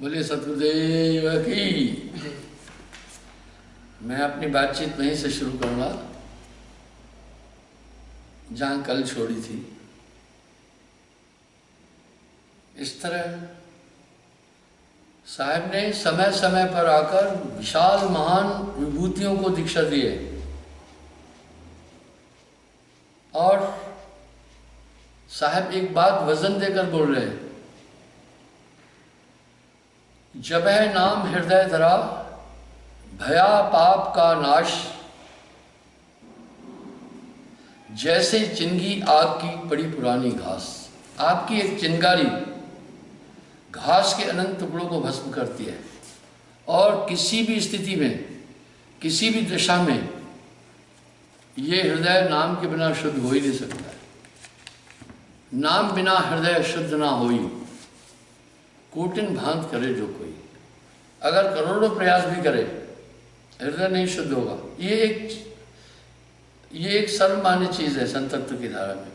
बोलिए सतगुरुदेव की। मैं अपनी बातचीत वहीं से शुरू करूँगा जहाँ कल छोड़ी थी। इस तरह साहब ने समय समय पर आकर विशाल महान विभूतियों को दीक्षा दिए और साहब एक बात वजन देकर बोल रहे हैं, जब है नाम हृदय धरा भया पाप का नाश, जैसे चिंगी आग की पड़ी पुरानी घास। आपकी एक चिंगारी घास के अनंत टुकड़ों को भस्म करती है और किसी भी स्थिति में, किसी भी दशा में ये हृदय नाम के बिना शुद्ध हो ही नहीं सकता है। नाम बिना हृदय शुद्ध ना होई, कोटिन भांत करे जो कोई। अगर करोड़ों प्रयास भी करे हृदय नहीं शुद्ध होगा। ये एक सर्वमान्य चीज है संतत्व की धारा में।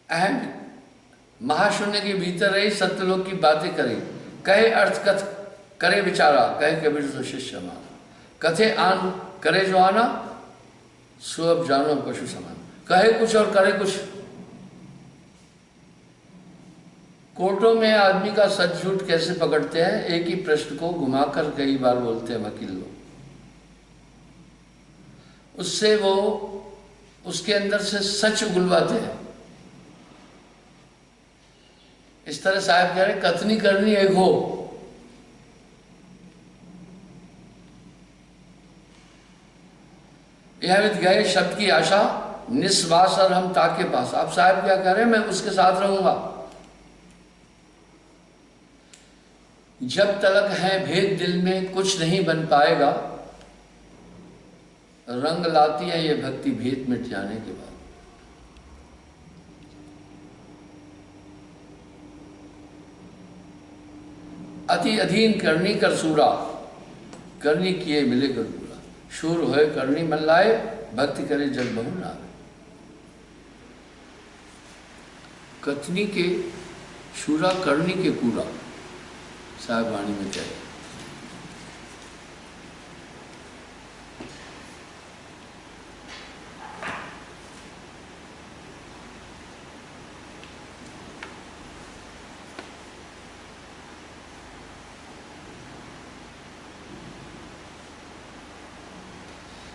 अहम महाशून्य के भीतर रही सत्यलोक की बातें करे, कहे अर्थ कथ करे विचारा, कहे कबीर तो शिष्य हमारा। कथे आन करे जो आना, सो अब जानो पशु समान। कहे कुछ और करे कुछ। कोर्टों में आदमी का सच झूठ कैसे पकड़ते हैं, एक ही प्रश्न को घुमाकर कई बार बोलते हैं वकील लोग। उससे वो उसके अंदर से सच उगलवाते हैं। इस तरह साहब कह रहे कथनी करनी एक हो, यह विद गए शब्द की आशा निस्वास और हम ताके पास। आप साहब क्या कह रहे हैं, मैं उसके साथ रहूंगा जब तलक है भेद दिल में कुछ नहीं बन पाएगा। रंग लाती है ये भक्ति भेद मिट जाने के बाद। अति अधीन करनी कर सूरा, करनी किए मिले कर पूरा। शूर होए करनी मन लाए, भक्ति करे जग बहु नावे। कथनी के शूरा करनी के कूड़ा, साहब वाणी में चाहिए।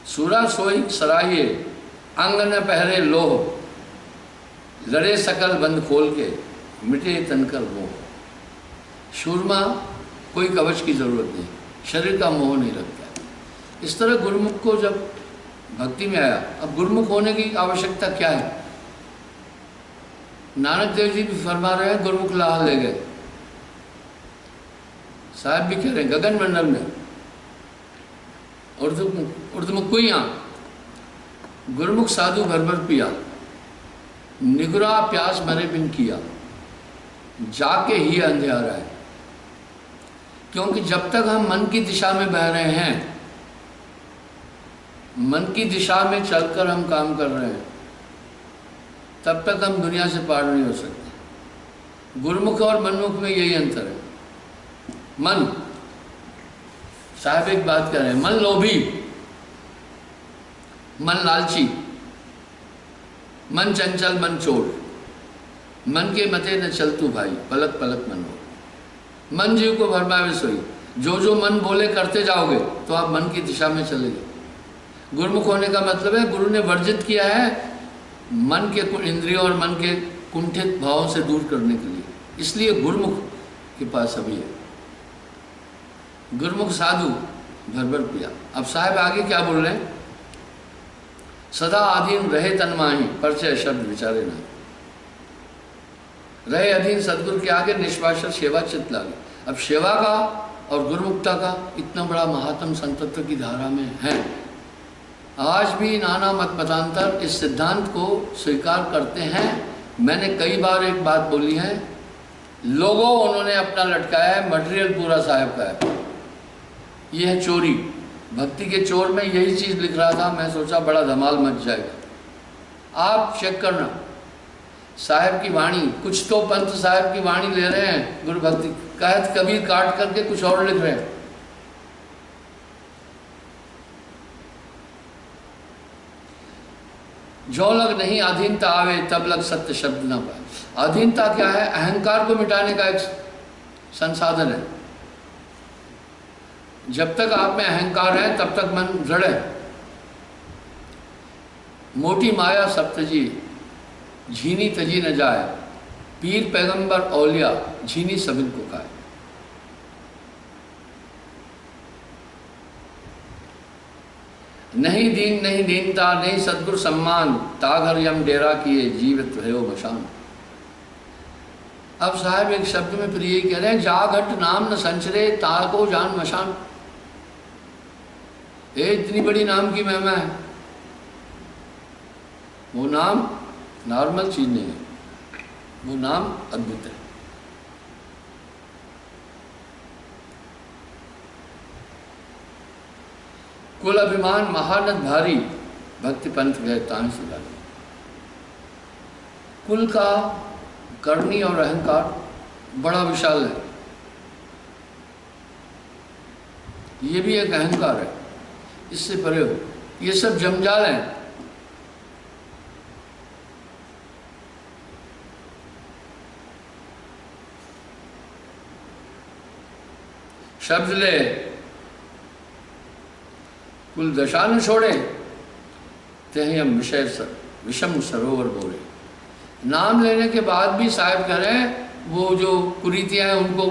सूरा सोई सराहिए अंग न पहरे लोह, लड़े सकल बंद खोल के मिटे तनकर मोह। शूरमा कोई कवच की जरूरत नहीं, शरीर का मोह नहीं रखता। इस तरह गुरुमुख को जब भक्ति में आया, अब गुरुमुख होने की आवश्यकता क्या है। नानक देव जी भी फरमा रहे हैं गुरुमुख लाह ले गए। साहब भी कह रहे हैं गगन मंडल में उर्दमुख कुइया, गुरुमुख साधु भर भर पिया, निगुरा प्यास मरे बिन किया, जाके ही अंधेरा है। क्योंकि जब तक हम मन की दिशा में बह रहे हैं, मन की दिशा में चलकर हम काम कर रहे हैं, तब तक हम दुनिया से पार नहीं हो सकते। गुरुमुख और मनमुख में यही अंतर है। मन, साहब एक बात कह रहे हैं, मन लोभी, मन लालची, मन चंचल, मन चोर, मन के मते न चलतू भाई, पलक पलक मन हो। मन जीव को भरमावे सोई। जो जो मन बोले करते जाओगे तो आप मन की दिशा में चलेंगे। गुरुमुख होने का मतलब है गुरु ने वर्जित किया है मन के इंद्रियों और मन के कुंठित भावों से दूर करने के लिए। इसलिए गुरुमुख के पास अभी है। गुरुमुख साधु भर भर पिया। अब साहब आगे क्या बोल रहे हैं, सदा अधीन रहे तन माही, परिचय शब्द विचारे ना। रहे अधीन सदगुरु के आगे, निष्पाशर सेवा चित लागे। अब सेवा का और गुरुमुक्ता का इतना बड़ा महात्म संतत्व की धारा में है। आज भी नाना मत मतांतर इस सिद्धांत को स्वीकार करते हैं। मैंने कई बार एक बात बोली है, लोगों उन्होंने अपना लटकाया है, मटेरियल पूरा साहब का है। ये है चोरी। भक्ति के चोर में यही चीज़ लिख रहा था, मैं सोचा बड़ा धमाल मच जाएगा। आप चेक करना साहब की वाणी, कुछ तो पंथ साहब की वाणी ले रहे हैं गुरु भक्ति कहत कबीर काट करके कुछ और लिख रहे हैं। जो लग नहीं अधीनता आवे तब लग सत्य शब्द ना पाए। अधीनता क्या है? अहंकार को मिटाने का एक संसाधन है। जब तक आप में अहंकार है तब तक मन जड़ है। मोटी माया सप्तजी झीनी तजी न जाए, पीर पैगंबर औलिया झीनी सबिन को खाए। नहीं दीन नहीं दीनता, नहीं सद्गुरु सम्मान, ताघर यम डेरा किए जीवित भयो मशान। अब साहब एक शब्द में प्रिय कह रहे हैं, जाघट नाम न संचरे ताको जान मशान। ये इतनी बड़ी नाम की महिमा है। वो नाम नॉर्मल चीज नहीं है, वो नाम अद्भुत है। कुल अभिमान महानद भारी, भक्ति पंथ गए तान सुधारी। कुल का करनी और अहंकार बड़ा विशाल है। ये भी एक अहंकार है, इससे परे हो। ये सब जंजाल हैं। शब्द ले कुल दशा न छोड़े, ते हम विषम सरोवर बोले। नाम लेने के बाद भी साहब कह रहे हैं वो जो कुरीतियां हैं उनको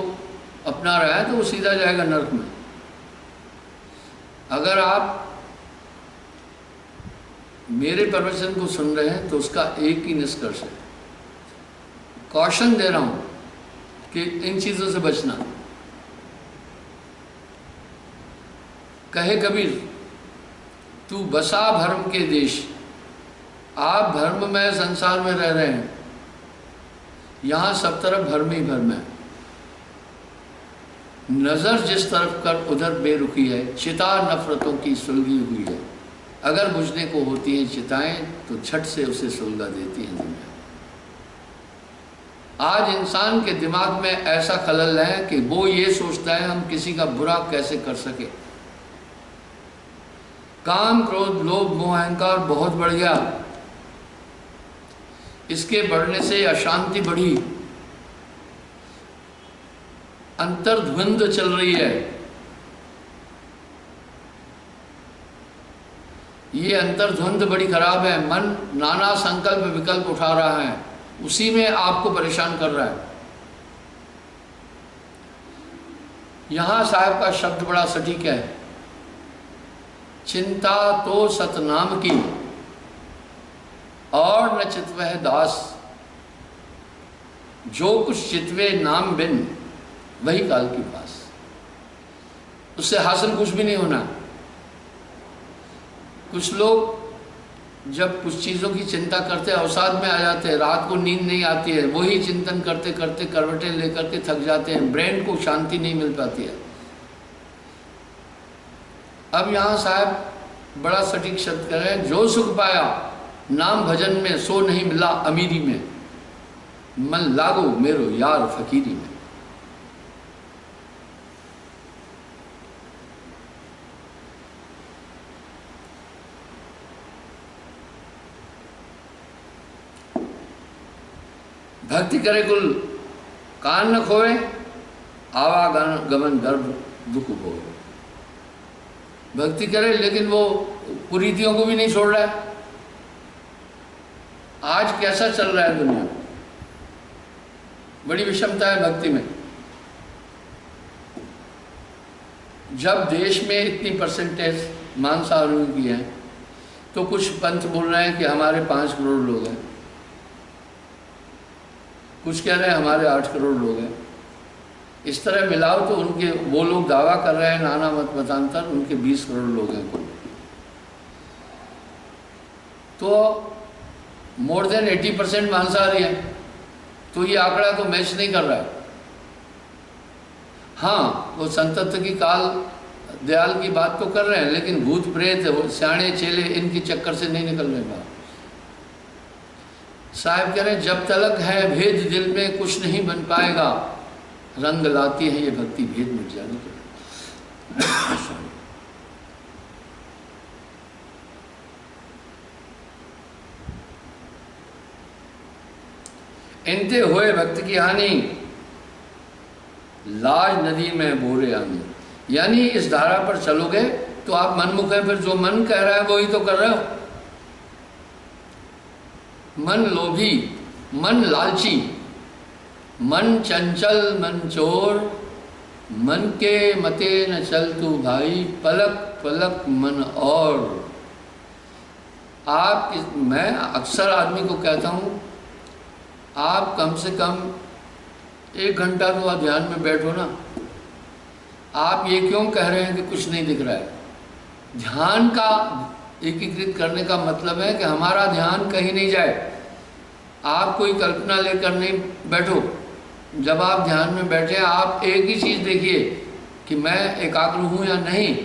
अपना रहा है तो वो सीधा जाएगा नरक में। अगर आप मेरे प्रवचन को सुन रहे हैं तो उसका एक ही निष्कर्ष है, कॉशन दे रहा हूं कि इन चीजों से बचना। कहे कबीर, तू बसा भर्म के देश। आप भर्म में संसार में रह रहे हैं, यहां सब तरफ भर्म ही भर्म है। नजर जिस तरफ कर उधर बेरुखी है, चिता नफरतों की सुलगी हुई है। अगर बुझने को होती हैं चिताएं तो झट से उसे सुलगा देती हैं दुनिया। आज इंसान के दिमाग में ऐसा खलल है कि वो ये सोचता है हम किसी का बुरा कैसे कर सके। काम क्रोध लोभ मोह अहंकार बहुत बढ़ गया। इसके बढ़ने से अशांति बढ़ी, अंतर्द्वंद चल रही है। ये अंतर्द्वंद बड़ी खराब है। मन नाना संकल्प विकल्प उठा रहा है, उसी में आपको परेशान कर रहा है। यहां साहब का शब्द बड़ा सटीक है, चिंता तो सतनाम की और न चितवह दास। जो कुछ चितवे नाम बिन वही काल की पास। उससे हासिल कुछ भी नहीं होना। कुछ लोग जब कुछ चीज़ों की चिंता करते अवसाद में आ जाते हैं, रात को नींद नहीं आती है, वही चिंतन करते करते करवटें लेकर के थक जाते हैं, ब्रेन को शांति नहीं मिल पाती है। अब यहाँ साहब बड़ा सटीक शब्द कह रहे हैं, जो सुख पाया नाम भजन में सो नहीं मिला अमीरी में, मन लागो मेरो यार फकीरी में। भक्ति करे कुल कान न खोए, आवागमन गर्भ दुख हो। भक्ति करे लेकिन वो कुरीतियों को भी नहीं छोड़ रहा है। आज कैसा चल रहा है दुनिया, बड़ी विषमता है भक्ति में। जब देश में इतनी परसेंटेज मांसाहारियों की है तो कुछ पंथ बोल रहे हैं कि हमारे 5 करोड़ लोग हैं, कुछ कह रहे हैं हमारे 8 करोड़ लोग हैं। इस तरह मिलाओ तो उनके वो लोग दावा कर रहे हैं नाना मत मतांतर, उनके 20 करोड़ लोग हैं कुल। तो मोर देन 80% मांसाहारी है। तो ये आंकड़ा तो मैच नहीं कर रहा है। हाँ, वो संतत्व की काल दयाल की बात तो कर रहे हैं, लेकिन भूत प्रेत सियाणे चेले इनके चक्कर से नहीं निकल रहे बाहर। साहब कह रहे हैं जब तलक है भेद दिल में कुछ नहीं बन पाएगा, रंग लाती है ये भक्ति भेद मिट जाने के। इनते होए भक्त की हानि, लाज नदी में बोरे आनी। यानी इस धारा पर चलोगे तो आप मनमुख है, फिर जो मन कह रहा है वही तो कर रहे हो। मन लोभी, मन लालची, मन चंचल, मन चोर, मन के मते न चल तू भाई, पलक पलक मन और। मैं अक्सर आदमी को कहता हूँ, आप कम से कम 1 घंटा तो आप ध्यान में बैठो ना। आप ये क्यों कह रहे हैं कि कुछ नहीं दिख रहा है? ध्यान का एकीकृत करने का मतलब है कि हमारा ध्यान कहीं नहीं जाए। आप कोई कल्पना लेकर नहीं बैठो। जब आप ध्यान में बैठे आप एक ही चीज़ देखिए कि मैं एकाग्र हूँ या नहीं।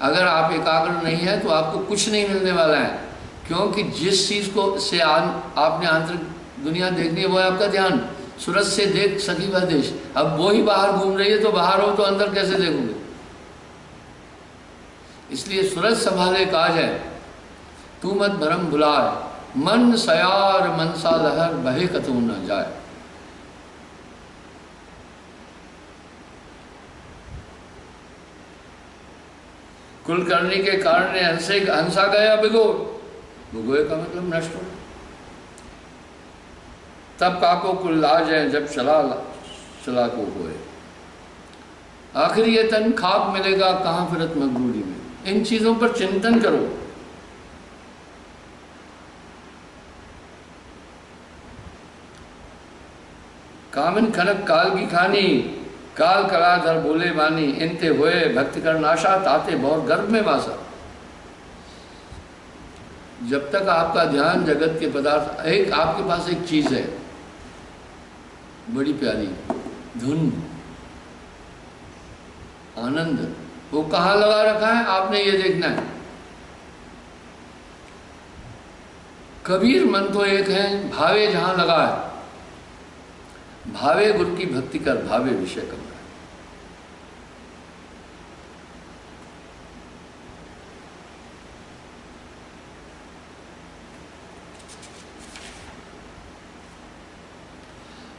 अगर आप एकाग्र नहीं है तो आपको कुछ नहीं मिलने वाला है, क्योंकि जिस चीज़ को से आपने आंतरिक दुनिया देखनी है वो है आपका ध्यान। सूरज से देख सकी वह देश। अब वो ही बाहर घूम रही है तो बाहर हो तो अंदर कैसे देखोगे? इसलिए सूरज संभाले काज है, तू मत भरम भुलाए, मन सयार मनसा लहर बहे कतू न जाए। कुलकर्णी के कारण ने हंसा गया भिगोए, भिगोए का मतलब नष्ट हो। तब काको कुल लाज है जब चला को होए। आखिर ये तन खाक मिलेगा कहाँ फिरत मगरूरी में। इन चीजों पर चिंतन करो। कामिन खनक काल की खानी, काल कलाधर बोले बानी, इनते हुए भक्ति कर नाशा, ताते बहुत गर्भ में वासा। जब तक आपका ध्यान जगत के पदार्थ, आपके पास एक चीज है बड़ी प्यारी, धुन, आनंद, वो कहाँ लगा रखा है आपने ये देखना है। कबीर मन तो एक है, भावे जहां लगा है। भावे गुरु की भक्ति कर, भावे विषय कम है।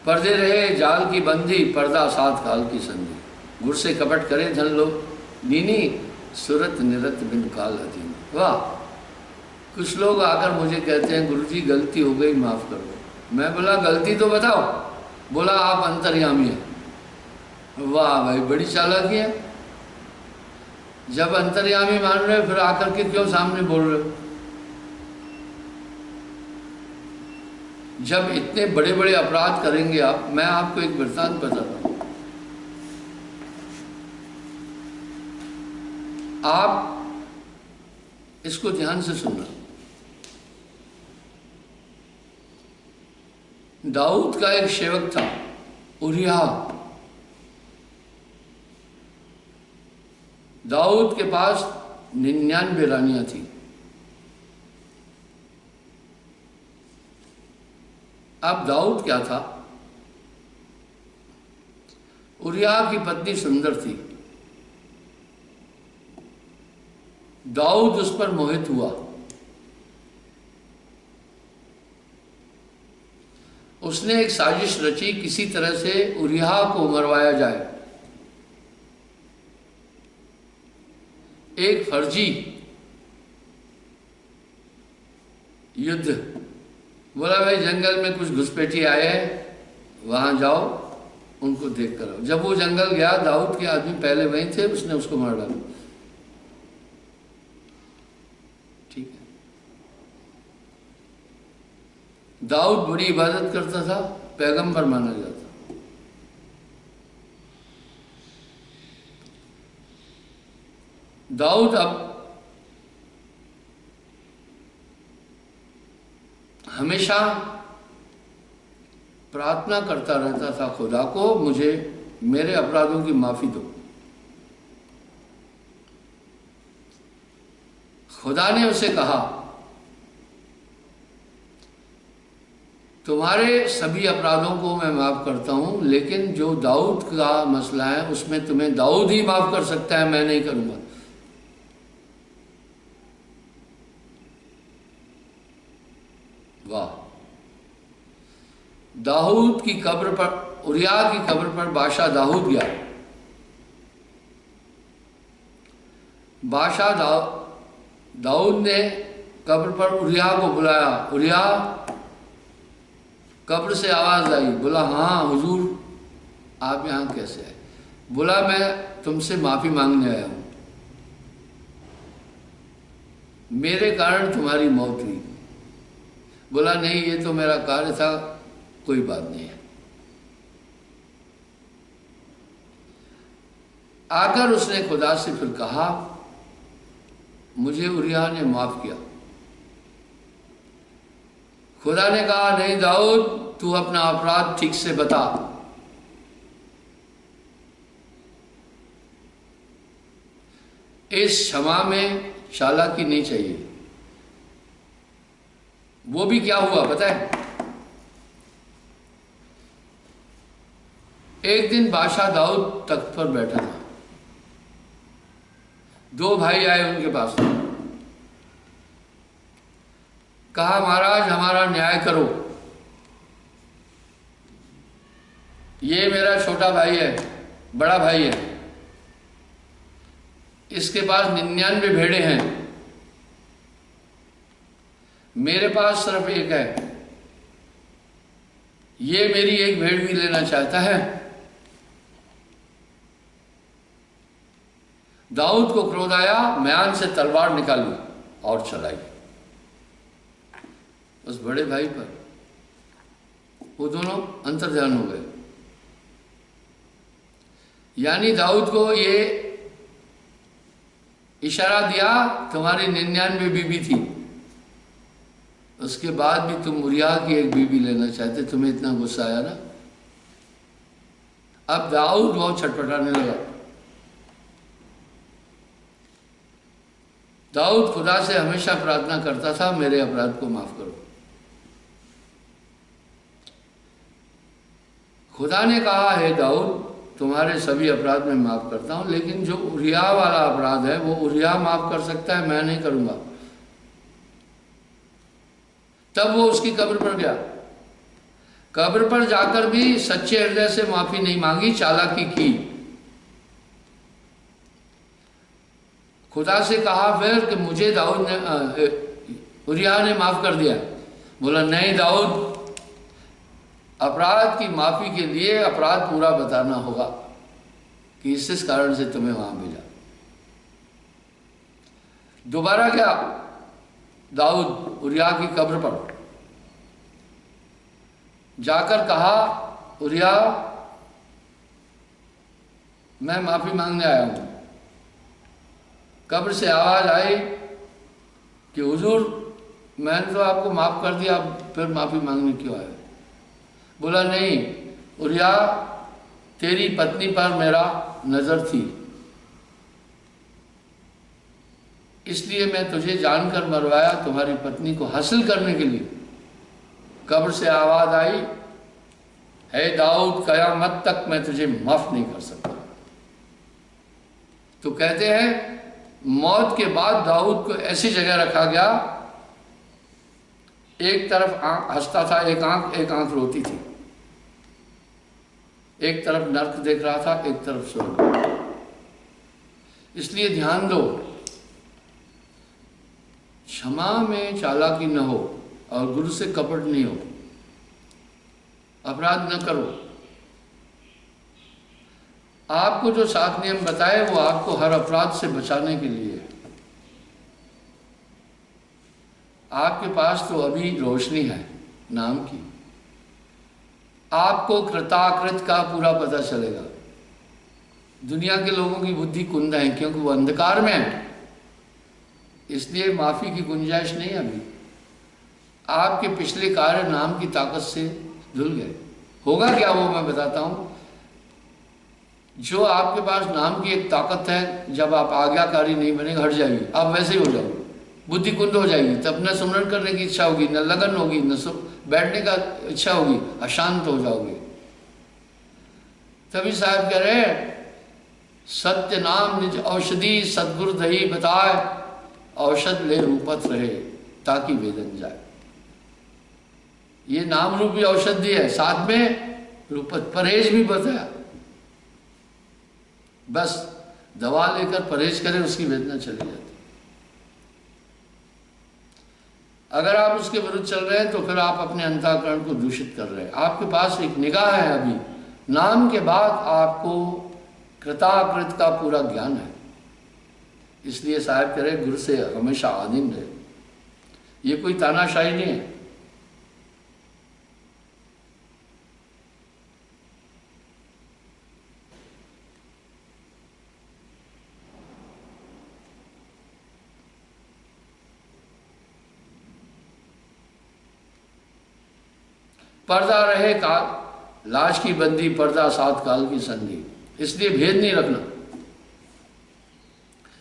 पर्दे रहे जाल की बंदी, पर्दा साथ काल की संधि। गुर से कपट करे धन लो नीनी, सुरत निरत बिन काल अधीन। वाह! कुछ लोग आकर मुझे कहते हैं गुरुजी गलती हो गई माफ कर दो। मैं बोला गलती तो बताओ। बोला आप अंतर्यामी हैं। वाह भाई, बड़ी चालाकी है। जब अंतर्यामी मान रहे हो फिर आकर के क्यों सामने बोल रहे हो? जब इतने बड़े बड़े अपराध करेंगे आप, मैं आपको एक वृत्तांत बताता हूं। आप इसको ध्यान से सुनना। दाऊद का एक सेवक था उरिया। दाऊद के पास 99 रानियां थी। अब दाऊद क्या था, उरिया की पत्नी सुंदर थी। दाऊद उस पर मोहित हुआ। उसने एक साजिश रची, किसी तरह से उरिया को मरवाया जाए। एक फर्जी युद्ध। बोला भाई जंगल में कुछ घुसपैठी आए हैं, वहां जाओ उनको देख कर आओ। जब वो जंगल गया, दाऊद के आदमी पहले वहीं थे, उसने उसको मार डाला। ठीक है। दाऊद बड़ी इबादत करता था, पैगंबर माना जाता। दाऊद अब हमेशा प्रार्थना करता रहता था खुदा को, मुझे मेरे अपराधों की माफी दो। खुदा ने उसे कहा, तुम्हारे सभी अपराधों को मैं माफ करता हूं, लेकिन जो दाऊद का मसला है उसमें तुम्हें दाऊद ही माफ कर सकता है, मैं नहीं करूंगा। वाह! दाऊद की कब्र पर, उरिया की कब्र पर बादशाह दाऊद गया। बादशाह दाऊद ने कब्र पर उरिया को बुलाया। उरिया, कब्र से आवाज आई। बोला, हाँ हुजूर, आप यहाँ कैसे आए? बोला, मैं तुमसे माफी मांगने आया हूं, मेरे कारण तुम्हारी मौत हुई। बोला, नहीं, ये तो मेरा कार्य था, कोई बात नहीं है। आकर उसने खुदा से फिर कहा, मुझे उरिया ने माफ किया। खुदा ने कहा, नहीं दाऊद, तू अपना अपराध ठीक से बता। इस क्षमा में चालाकी नहीं चाहिए। वो भी क्या हुआ पता है? एक दिन बादशाह दाऊद तख्त पर बैठा था। दो भाई आए उनके पास, कहा, महाराज हमारा न्याय करो। ये मेरा छोटा भाई है, बड़ा भाई है, इसके पास 99 भेड़े हैं, मेरे पास सिर्फ एक है। ये मेरी एक भेड़ भी लेना चाहता है। दाऊद को क्रोध आया, म्यान से तलवार निकाली और चलाई उस बड़े भाई पर। वो दोनों अंतर्ध्यान हो गए। यानी दाऊद को ये इशारा दिया, तुम्हारी 99 बीबी थी, उसके बाद भी तुम उरिया की एक बीबी लेना चाहते, तुम्हें इतना गुस्सा आया ना। अब दाऊद बहुत छटपटाने लगा। दाऊद खुदा से हमेशा प्रार्थना करता था, मेरे अपराध को माफ करो। खुदा ने कहा, है दाऊद, तुम्हारे सभी अपराध मैं माफ करता हूं, लेकिन जो उरिया वाला अपराध है वो उरिया माफ कर सकता है, मैं नहीं करूंगा। तब वो उसकी कब्र पर गया। कब्र पर जाकर भी सच्चे हृदय से माफी नहीं मांगी, चालाकी की। खुदा से कहा फिर कि मुझे दाऊद ने, उरिया ने माफ कर दिया। बोला, नहीं दाऊद, अपराध की माफी के लिए अपराध पूरा बताना होगा कि इस कारण से तुम्हें वहां भेजा। दोबारा क्या, दाऊद उरिया की कब्र पर जाकर कहा, उरिया, मैं माफी मांगने आया हूं। कब्र से आवाज आई कि हुजूर, मैंने तो आपको माफ कर दिया, फिर माफी मांगने क्यों आए? बोला, नहीं उरिया, तेरी पत्नी पर मेरा नजर थी, इसलिए मैं तुझे जानकर मरवाया, तुम्हारी पत्नी को हासिल करने के लिए। कब्र से आवाज आई, है दाऊद, कयामत तक मैं तुझे माफ नहीं कर सकता। तो कहते हैं, मौत के बाद दाऊद को ऐसी जगह रखा गया, एक तरफ आंख हंसता था, एक आंख रोती थी, एक तरफ नर्क देख रहा था, एक तरफ स्वर्ग। इसलिए ध्यान दो, क्षमा में चालाकी न हो और गुरु से कपट नहीं हो। अपराध न करो। आपको जो 7 नियम बताए वो आपको हर अपराध से बचाने के लिए है। आपके पास तो अभी रोशनी है नाम की, आपको कृताकृत का पूरा पता चलेगा। दुनिया के लोगों की बुद्धि कुंद है, क्योंकि वो अंधकार में है, इसलिए माफी की गुंजाइश नहीं है। अभी आपके पिछले कार्य नाम की ताकत से धुल गए। होगा क्या वो मैं बताता हूं। जो आपके पास नाम की एक ताकत है, जब आप आज्ञाकारी नहीं बनेंगे, हट जाएगी, आप वैसे ही हो जाओगे। बुद्धि कुंद हो जाएगी, तब न सुमरन करने की इच्छा होगी, न लगन होगी, न बैठने का इच्छा होगी, अशांत हो जाओगे। तभी साहब कह रहे हैं सत्य नाम निज औषधि सदगुरु दही बताए, औषध ले रूपत रहे ताकि वेदन जाए। ये नाम रूपी औषधि है, साथ में रूपत परहेज भी बताया। बस दवा लेकर परहेज करें, उसकी वेदना चली जाती। अगर आप उसके विरुद्ध चल रहे हैं तो फिर आप अपने अंतःकरण को दूषित कर रहे हैं। आपके पास एक निगाह है, अभी नाम के बाद आपको कृताकृत का पूरा ज्ञान है। इसलिए साहब कह रहे गुरु से हमेशा आदिम रहे। ये कोई तानाशाही नहीं है। पर्दा रहे काल, लाश की बंदी, पर्दा सात काल की संधि। इसलिए भेद नहीं रखना।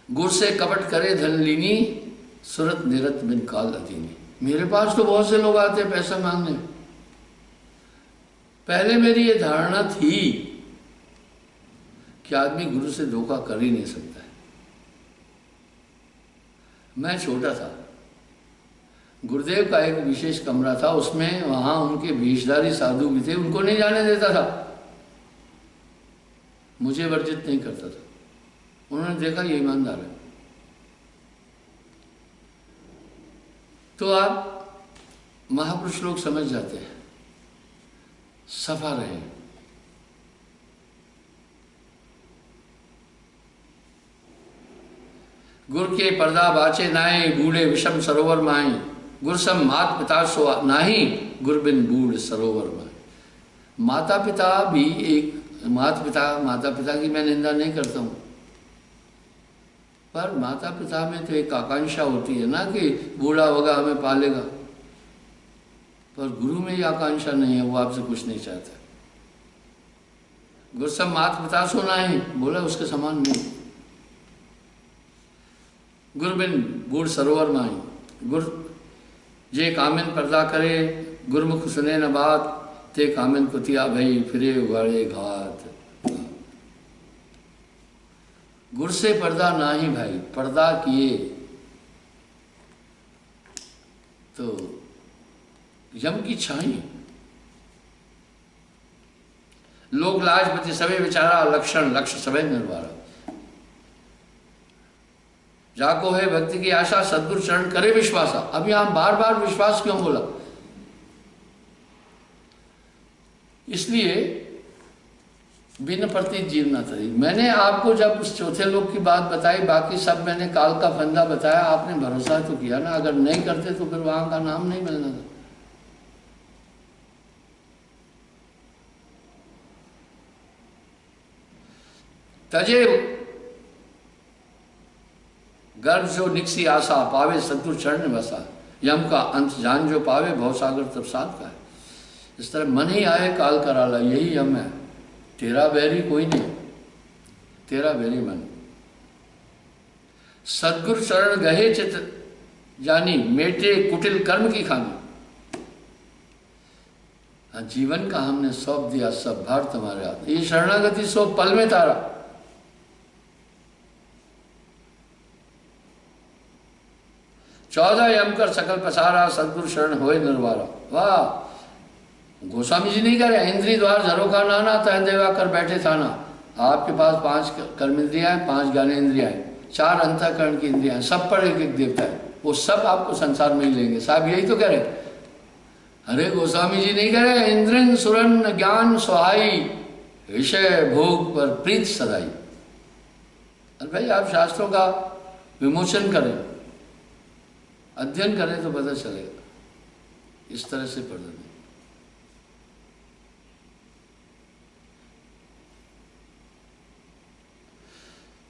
गुर से कपट करे धन लीनी, सुरत निरत बिन काल अधीनी। मेरे पास तो बहुत से लोग आते हैं पैसा मांगने। पहले मेरी ये धारणा थी कि आदमी गुरु से धोखा कर ही नहीं सकता है। मैं छोटा था, गुरुदेव का एक विशेष कमरा था, उसमें वहां उनके भेषधारी साधु भी थे, उनको नहीं जाने देता था, मुझे वर्जित नहीं करता था। उन्होंने देखा ये ईमानदार है, तो आप महापुरुष लोग समझ जाते हैं, सफा रहे। गुर के पर्दा बाचे नाई, बूढ़े विषम सरोवर माई। गुरसम मात पिता सो नाही, गुरबिन बूढ़ सरोवर माई। माता पिता भी एक माता पिता की मैं निंदा नहीं करता हूँ, पर माता पिता में तो एक आकांक्षा होती है ना कि बूढ़ा होगा हमें पालेगा, पर गुरु में ये आकांक्षा नहीं है, वो आपसे कुछ नहीं चाहता। गुरसम मात पिता सो नाही, बोला उसके समान नहीं। गुरबिन बूढ़ सरोवर माई। गुर जे कामिन पर्दा करे, गुरमुख सुने न बात, ते कामिन कुतिया भई फिरे उगाड़े घात। गुर से पर्दा ना ही भाई, पर्दा किए तो यम की छाई। लोक लाजपति सवे विचारा, लक्षण लक्ष्य सवे निर्वारा। जाको है भक्ति की आशा, सद्गुरु चरण करे विश्वासा। अब यहां बार बार विश्वास क्यों बोला? इसलिए बिन प्रतीत जीवना तरी। मैंने आपको जब उस चौथे लोक की बात बताई, बाकी सब मैंने काल का फंदा बताया, आपने भरोसा तो किया ना। अगर नहीं करते तो फिर वहां का नाम नहीं मिलना था। तजे गर्भ जो निकसी आशा, पावे सद्गुरु चरण बसा। यम का अंत जान जो पावे, भवसागर तब साथ का है। इस तरह मन ही आए काल कराला, यही यम है। तेरा बैरी कोई नहीं, तेरा बैरी मन। सद्गुरु चरण गहे चित जानी, मेटे कुटिल कर्म की खानी। जीवन का हमने सौंप दिया, सब भार तुम्हारे हाथ। ये शरणागति सो पल में तारा। चौदह यम कर सकल पसारा, सद्गुरु शरण होए निर्वारा। वाह, गोस्वामी जी नहीं कह रहे इंद्री द्वार झरोखा नाना, तह देवा कर बैठे थाना। आपके पास 5 कर्म इंद्रियां हैं, 5 ज्ञानेंद्रियां हैं, 4 अंतःकरण की इंद्रियां हैं, सब पर एक एक देवता है। वो सब आपको संसार में ही लेंगे। साहब यही तो कह रहे। अरे गोस्वामी जी नहीं कह रहे इंद्रन सुरन ज्ञान सुहाई, विषय भोग पर प्रीत सदाई। अरे भाई आप शास्त्रों का विमोचन करें, अध्ययन करें तो पता चलेगा। इस तरह से पढ़ना।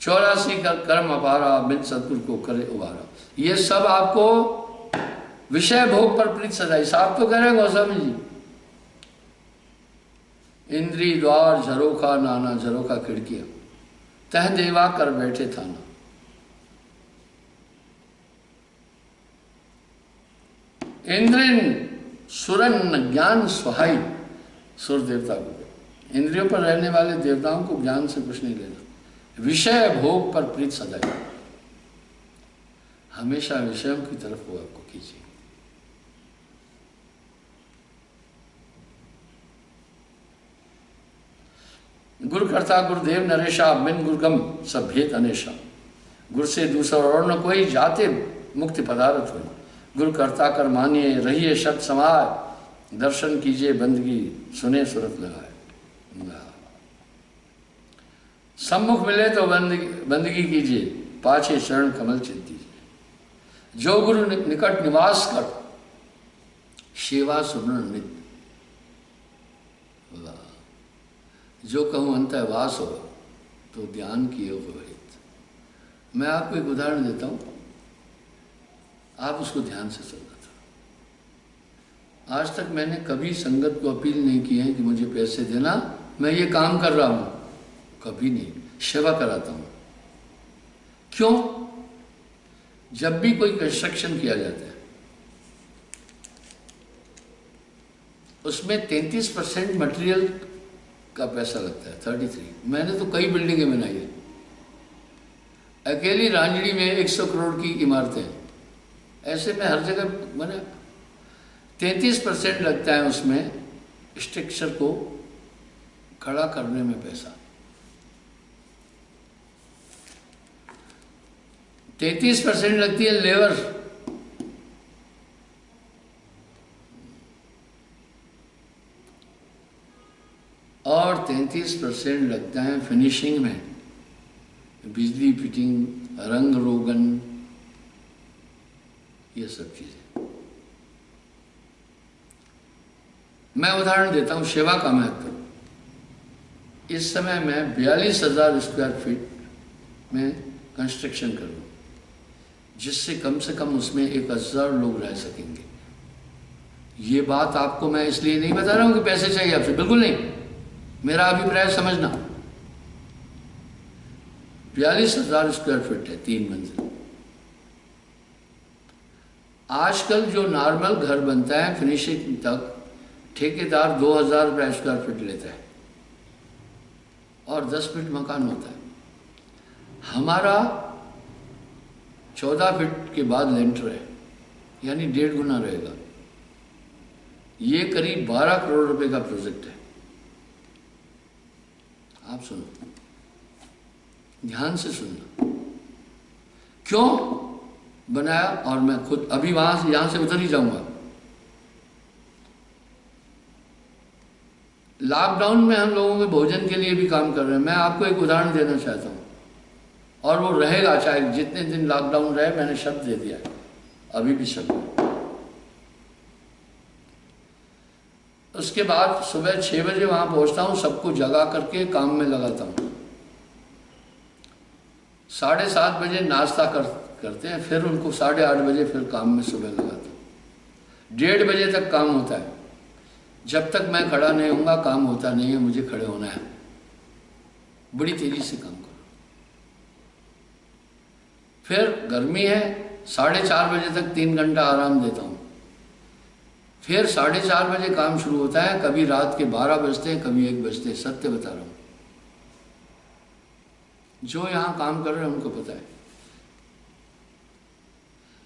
84 का कर्म अपारा, बिन सतगुरु को करे उबारा। ये सब आपको विषय भोग पर प्रीत सदाई। साहब तो कह रहे हैं गोस्वामी जी, इंद्री द्वार झरोखा नाना, झरोखा खिड़कियां, तह देवा कर बैठे थाना। इंद्रिन सुरन ज्ञान सहाय, सुर देवता को, इंद्रियों पर रहने वाले देवताओं को ज्ञान से कुछ नहीं लेना। विषय भोग पर प्रीत सदाई, हमेशा विषयों की तरफ वो आपको कीजिए। गुरु कर्ता गुरुदेव नरेशा, बिन गुरुगम सब भेद अनेशा। गुरु से दूसरा और न कोई, जाते मुक्ति पदार्थ हो। गुरु कर्ता कर मानिए, रहिए शब्द समाय, दर्शन कीजिए बंदगी, सुने सुरत लगाए। सम्मुख मिले तो बंदगी कीजिए, पाछे चरण कमल चित दीजिए। जो गुरु निकट निवास कर, सेवा सुमरण नित। जो कहूँ अंतःवास हो, तो ध्यान की योग वहित। मैं आपको एक उदाहरण देता हूँ, आप उसको ध्यान से सुनना था। आज तक मैंने कभी संगत को अपील नहीं की है कि मुझे पैसे देना, मैं ये काम कर रहा हूँ, कभी नहीं। सेवा कराता हूँ। क्यों? जब भी कोई कंस्ट्रक्शन किया जाता है, उसमें 33% मटेरियल का पैसा लगता है, 33। मैंने तो कई बिल्डिंगें बनाई है। अकेली रांझड़ी में 100 करोड़ की इमारतें हैं। ऐसे में हर जगह मैंने 33% लगता है उसमें, स्ट्रक्चर को खड़ा करने में पैसा। 33% लगती है लेबर, और 33% लगता है फिनिशिंग में, बिजली फिटिंग, रंग रोगन, ये सब चीजें। मैं उदाहरण देता हूं सेवा का महत्व। इस समय मैं 42,000 स्क्वायर फीट में कंस्ट्रक्शन करूं, जिससे कम से कम उसमें 1,000 लोग रह सकेंगे। ये बात आपको मैं इसलिए नहीं बता रहा हूं कि पैसे चाहिए आपसे, बिल्कुल नहीं। मेरा अभिप्राय समझना। 42,000 स्क्वायर फीट है, 3 मंजिल। आजकल जो नॉर्मल घर बनता है फिनिशिंग तक, ठेकेदार 2,000 रुपये स्क्वायर फीट लेता है और 10 फीट मकान होता है। हमारा 14 फीट के बाद लेंटर है, यानी 1.5 गुना रहेगा। ये करीब 12 करोड़ रुपए का प्रोजेक्ट है। आप सुनो, ध्यान से सुनना। क्यों बनाया? और मैं खुद अभी यहां से उतर ही जाऊंगा। लॉकडाउन में हम लोगों के भोजन के लिए भी काम कर रहे हैं। मैं आपको एक उदाहरण देना चाहता हूं, और वो रहेगा चाहे जितने दिन लॉकडाउन रहे। मैंने शब्द दे दिया है, अभी भी शब्द है। उसके बाद सुबह 6 बजे वहां पहुंचता हूं, सबको जगा करके काम में लगाता हूं। 7:30 बजे नाश्ता करते हैं, फिर उनको 8:30 बजे फिर काम में सुबह लगाता हूं। 1:30 बजे तक काम होता है। जब तक मैं खड़ा नहीं होऊंगा काम होता नहीं है, मुझे खड़े होना है। बड़ी तेजी से काम करो। फिर गर्मी है, 4:30 बजे तक 3 घंटा आराम देता हूं। फिर 4:30 बजे काम शुरू होता है। कभी रात के 12 बजते हैं, कभी 1 बजते हैं। सत्य बता रहा हूं, जो यहां काम कर रहे हैं उनको पता है।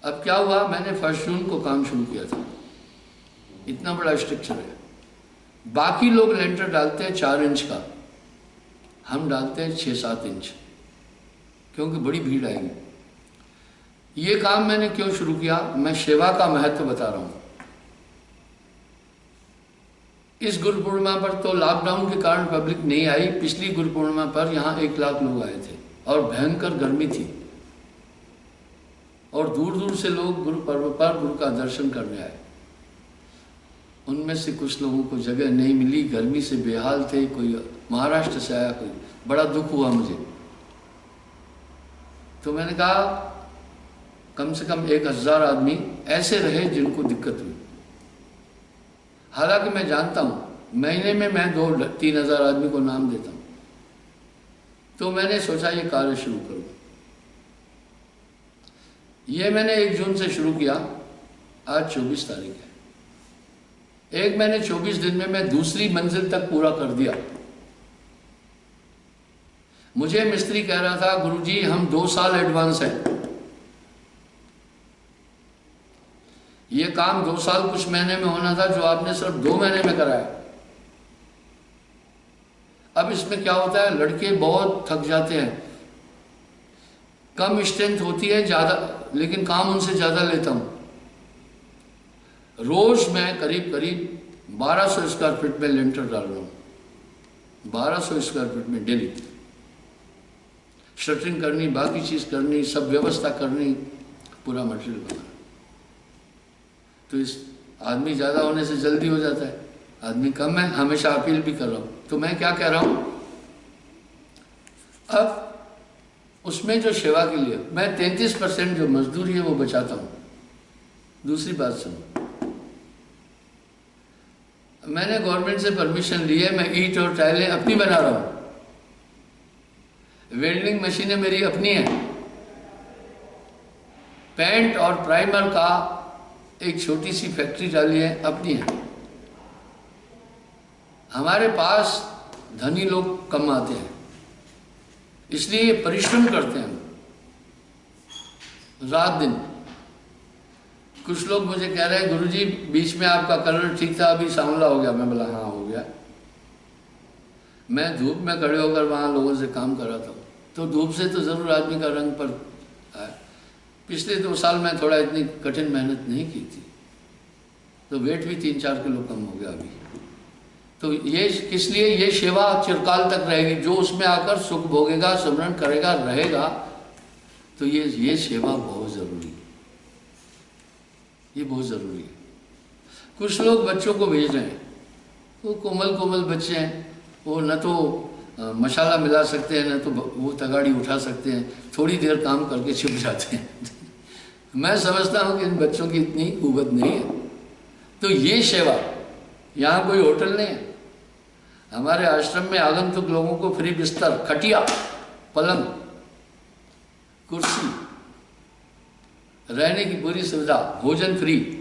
अब क्या हुआ, मैंने 1 जून को काम शुरू किया था। इतना बड़ा स्ट्रक्चर है। बाकी लोग लेंटर डालते हैं 4 इंच का, हम डालते हैं 6-7 इंच, क्योंकि बड़ी भीड़ आएगी। ये काम मैंने क्यों शुरू किया? मैं सेवा का महत्व बता रहा हूं। इस गुरु पूर्णिमा पर तो लॉकडाउन के कारण पब्लिक नहीं आई। पिछली गुरु पूर्णिमा पर यहाँ 1 लाख लोग आए थे और भयंकर गर्मी थी, और दूर दूर से लोग गुरु पर्व पर गुरु का दर्शन करने आए। उनमें से कुछ लोगों को जगह नहीं मिली, गर्मी से बेहाल थे। कोई महाराष्ट्र से आया, कोई। बड़ा दुख हुआ मुझे। तो मैंने कहा कम से कम 1,000 आदमी ऐसे रहे जिनको दिक्कत हुई। हालांकि मैं जानता हूं महीने में मैं 2-3 हज़ार आदमी को नाम देता हूं। तो मैंने सोचा ये कार्य शुरू करूं। ये मैंने 1 जून से शुरू किया। आज 24 तारीख है। 1 महीने 24 दिन में मैं दूसरी मंजिल तक पूरा कर दिया। मुझे मिस्त्री कह रहा था, गुरुजी हम 2 साल एडवांस हैं, ये काम 2 साल कुछ महीने में होना था जो आपने सिर्फ 2 महीने में कराया। अब इसमें क्या होता है, लड़के बहुत थक जाते हैं, कम स्ट्रेंथ होती है ज़्यादा, लेकिन काम उनसे ज़्यादा लेता हूँ। रोज मैं करीब करीब 1200 स्क्वायर फीट में लेंटर डाल रहा हूँ, 1200 स्क्वायर फीट में डेली। शटरिंग करनी, बाकी चीज़ करनी, सब व्यवस्था करनी, पूरा मटेरियल बनाना। तो इस आदमी ज़्यादा होने से जल्दी हो जाता है, आदमी कम है, हमेशा अपील भी कर रहा हूँ। तो मैं क्या कह रहा हूँ, अब उसमें जो सेवा के लिए मैं 33% जो मजदूरी है वो बचाता हूँ। दूसरी बात सुनो, मैंने गवर्नमेंट से परमिशन ली है, मैं ईंट और टाइलें अपनी बना रहा हूँ, वेल्डिंग मशीनें मेरी अपनी हैं, पेंट और प्राइमर का एक छोटी सी फैक्ट्री डाली है, अपनी है। हमारे पास धनी लोग कम आते हैं, इसलिए परिश्रम करते हैं रात दिन। कुछ लोग मुझे कह रहे हैं, गुरुजी बीच में आपका कलर ठीक था, अभी सांवला हो गया। मैं बोला हाँ हो गया। मैं धूप में खड़े होकर वहाँ लोगों से काम कराता हूँ, तो धूप से तो ज़रूर आदमी का रंग पर आए। पिछले 2 साल मैं थोड़ा इतनी कठिन मेहनत नहीं की थी, तो वेट भी 3-4 किलो कम हो गया अभी। तो ये इसलिए ये सेवा चिरकाल तक रहेगी। जो उसमें आकर सुख भोगेगा, स्मरण करेगा, रहेगा, तो ये सेवा बहुत ज़रूरी है, ये बहुत ज़रूरी है। कुछ लोग बच्चों को भेज रहे हैं, वो कोमल कोमल बच्चे हैं, वो न तो मसाला मिला सकते हैं, न तो वो तगाड़ी उठा सकते हैं, थोड़ी देर काम करके छिप जाते हैं। मैं समझता हूँ कि इन बच्चों की इतनी कुवत नहीं है। तो ये सेवा, यहाँ कोई होटल नहीं है, हमारे आश्रम में आगंतुक लोगों को फ्री बिस्तर, खटिया, पलंग, कुर्सी, रहने की पूरी सुविधा, भोजन फ्री,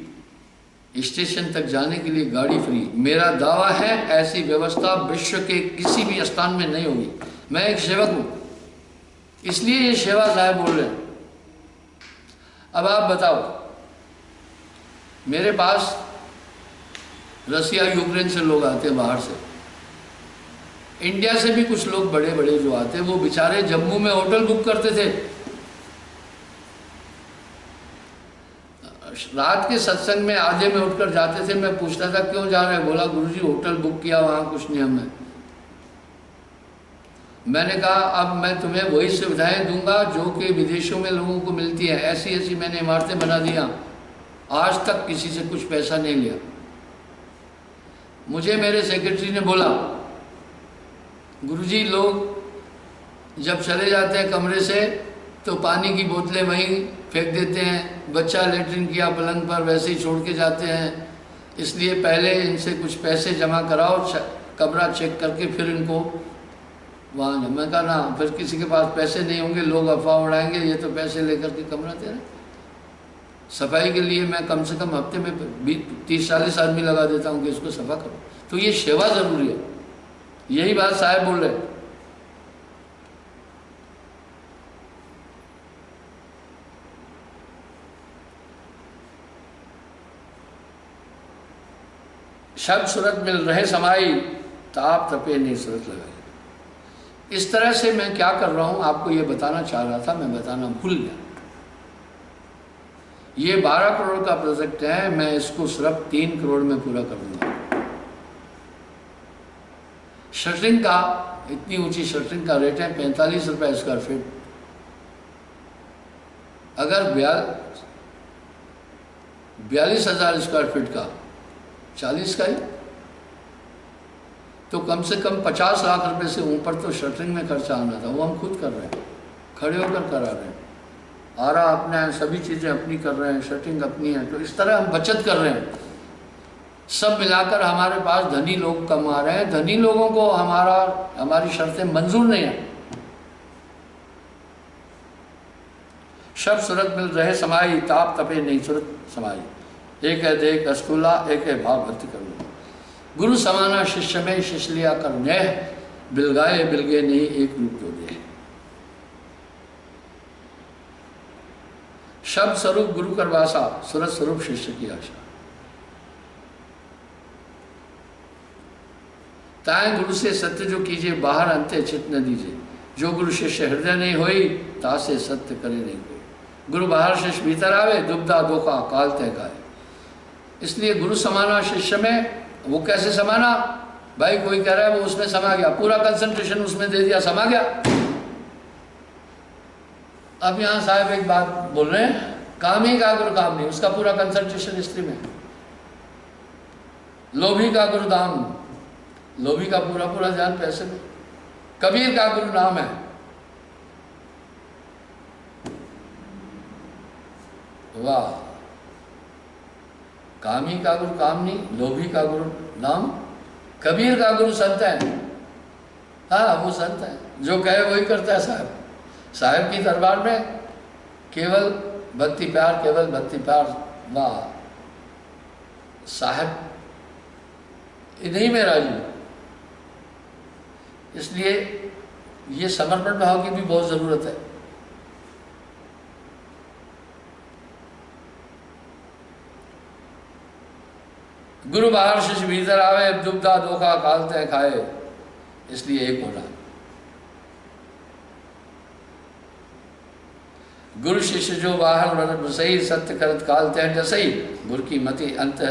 स्टेशन तक जाने के लिए गाड़ी फ्री। मेरा दावा है ऐसी व्यवस्था विश्व के किसी भी स्थान में नहीं होगी। मैं एक सेवक हूँ, इसलिए ये सेवा साहब बोल रहे हैं। अब आप बताओ, मेरे पास रसिया यूक्रेन से लोग आते हैं, बाहर से, इंडिया से भी कुछ लोग बड़े बड़े जो आते हैं, वो बेचारे जम्मू में होटल बुक करते थे। रात के सत्संग में आधे में उठकर जाते थे। मैं पूछता था क्यों जा रहे हैं, बोला गुरुजी होटल बुक किया, वहाँ कुछ नियम है। मैंने कहा अब मैं तुम्हें वही सुविधाएं दूंगा जो कि विदेशों में लोगों को मिलती है। ऐसी ऐसी मैंने इमारतें बना दिया, आज तक किसी से कुछ पैसा नहीं लिया। मुझे मेरे सेक्रेटरी ने बोला, गुरुजी लोग जब चले जाते हैं कमरे से तो पानी की बोतलें वहीं फेंक देते हैं, बच्चा लेटरिन किया पलंग पर वैसे ही छोड़ के जाते हैं, इसलिए पहले इनसे कुछ पैसे जमा कराओ, कमरा चेक करके फिर इनको वहाँ जाओ। मैं कहा ना, फिर किसी के पास पैसे नहीं होंगे, लोग अफवाह उड़ाएंगे, ये तो पैसे लेकर के कमरा दे रहे। सफाई के लिए मैं कम से कम हफ्ते में 30-40 आदमी लगा देता हूँ कि इसको सफा करो। तो ये सेवा ज़रूरी है, यही बात साहब बोल रहे हैं। शब्द सूरत मिल रहे समाई, ताप तपे नहीं सूरत लगाई। इस तरह से मैं क्या कर रहा हूं, आपको ये बताना चाह रहा था, मैं बताना भूल गया। ये 12 करोड़ का प्रोजेक्ट है, मैं इसको सिर्फ 3 करोड़ में पूरा कर दूंगा। शटरिंग का, इतनी ऊंची शटरिंग का रेट है 45 रुपये स्क्वायर फीट। अगर 42,000 स्क्वायर फीट का 40 का ही, तो कम से कम 50 लाख रुपए से ऊपर तो शटरिंग में खर्चा आना था। वो हम खुद कर रहे हैं, खड़े होकर करा रहे हैं, आरा अपना है, सभी चीज़ें अपनी कर रहे हैं, शटरिंग अपनी है। तो इस तरह हम बचत कर रहे हैं। सब मिलाकर हमारे पास धनी लोग कम आ रहे हैं। धनी लोगों को हमारी शर्तें मंजूर नहीं है। शब्द सूरत मिल रहे समाई, ताप तपे नहीं सूरत समाई। एक है देख अस्तूला, एक है भाव भक्ति कर लो। गुरु समाना शिष्य में शिष्य लिया कर नेह, बिलगाए बिलगे नहीं एक रूप जो दे। शब्द स्वरूप गुरु कर वासा, सूरत स्वरूप शिष्य की आशा। ताए गुरु से सत्य जो कीजिए, बाहर अंत्य चित न दीजिए। जो गुरु शिष्य हृदय नहीं होई, तासे सत्य करे नहीं कोई। गुरु बाहर शिष्य भीतर आवे, दुबदा धोखा काल तय गाए। इसलिए गुरु समाना शिष्य में, वो कैसे समाना? भाई कोई कह रहा है वो उसमें समा गया, पूरा कंसंट्रेशन उसमें दे दिया, समा गया। अब यहाँ साहब एक बात बोल रहे हैं, काम ही का गुरु काम नहीं, उसका पूरा कंसंट्रेशन स्त्री में। लोभी का गुरु दाम, लोभी का पूरा पूरा ध्यान पैसे में। कबीर का गुरु नाम है, वाह। कामी का गुरु काम नहीं, लोभी का गुरु नाम, कबीर का गुरु संत है। हाँ वो संत है, जो कहे वही करता है साहब। साहब की दरबार में केवल भक्ति प्यार, केवल भक्ति प्यार, वाह। साहब इन्हीं में राजी। इसलिए ये समर्पण भाव की भी बहुत जरूरत है। गुरु बाहर शिष्य भीतर आवे, दुबदा धोखा काल तय खाए। इसलिए एक होना, गुरु शिष्य जो बाहर सही, सत्य करत काल तय जसई। गुरु की मति अंत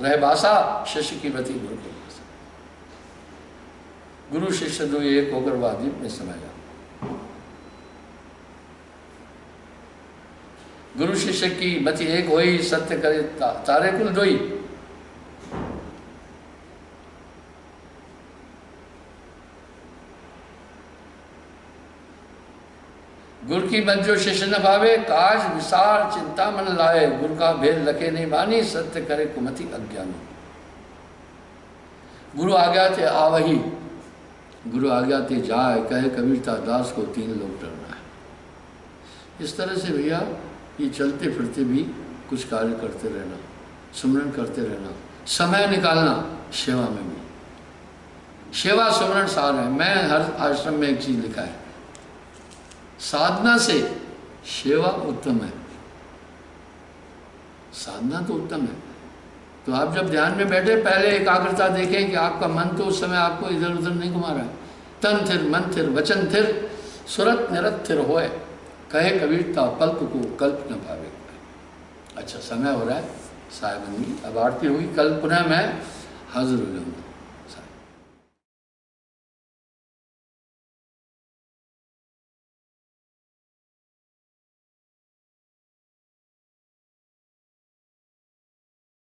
रह बासा, शिष्य की मति गुरु के पास। गुरु शिष्य दो एक होकर वादीप में समाया। गुरु शिष्य की मति एक होई, सत्य करे तारे कुल दोई। गुरु की मत जो शिष्य न भावे, काज विसार चिंता मन लाए। गुरु का भेद लखे नहीं मानी, सत्य करे कुमति अज्ञानी। गुरु आज्ञा ते आवही, गुरु आज्ञा ते जाए। कहे कबीरता दास को तीन लोग डरना है। इस तरह से भैया ये चलते फिरते भी कुछ कार्य करते रहना, सुमरन करते रहना, समय निकालना सेवा में भी। सेवा सुमरन सार है। मैं हर आश्रम में एक चीज लिखा है, साधना से सेवा उत्तम है। साधना तो उत्तम है। तो आप जब ध्यान में बैठे, पहले एकाग्रता देखें कि आपका मन तो उस समय आपको इधर उधर नहीं घुमा रहा है। तन थिर, मन थिर, वचन थिर, सुरत निरत थिर होए। कहे कबीरता पल्प को कल्प न पावे। अच्छा समय हो रहा है साहेबंदी, अब आरती होगी। कल पुनः मैं हाजिर हो जाऊंगा।